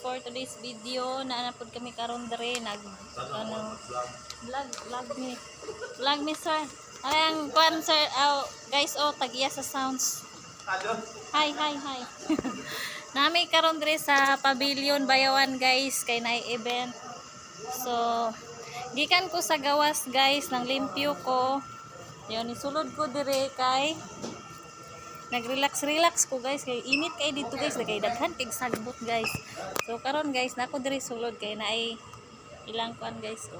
for today's video. Naanapod kami karon dere nag vlog me sir. Ang kuan sir, guys tagiya sa sounds. Hi. Nami karon dere sa Pavilion Bayawan guys kay naay event. So gikan ko sa gawas guys, nang limpyo ko. Yon isulod ko dire kay nag-relax ko guys kay init kay dito guys, kay daghan kay sagbot guys. So karon guys nako diri sulod kay naay ilang kuan guys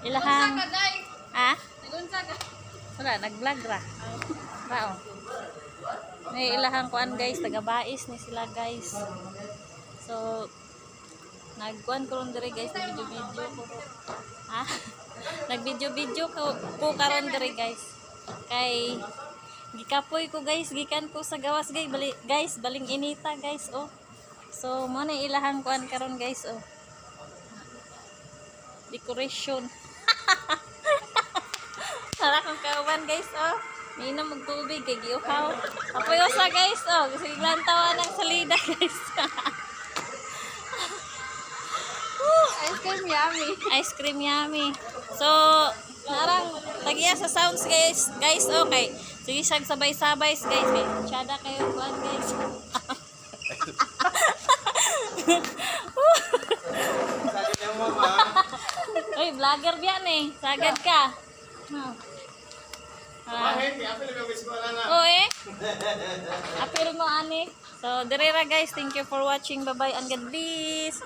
ilahang wala nag-vlog ra. Rao. May ilahang kuan guys, taga-bais ni sila guys. So nagkuan ko ron diri guys, nag-video ko. Nag-video ko karon diri guys. Kay gikapoy ko guys, gikan ko sa gawas guys, baling inita guys So mo na ilahang kuan karon guys decoration. Para kong kauban guys Minom mag tubig kay giuhaw. Apoyosa guys kasi glantawa ng salida guys. Ice cream yummy. So narang tagiya sa sounds guys okay. Sige siyag sabay-sabay guys kay tsada kayo kuan guys. Oy, vlogger biyan sagad ka. Apil mo ani. So dire ra guys, thank you for watching, bye bye and God bless.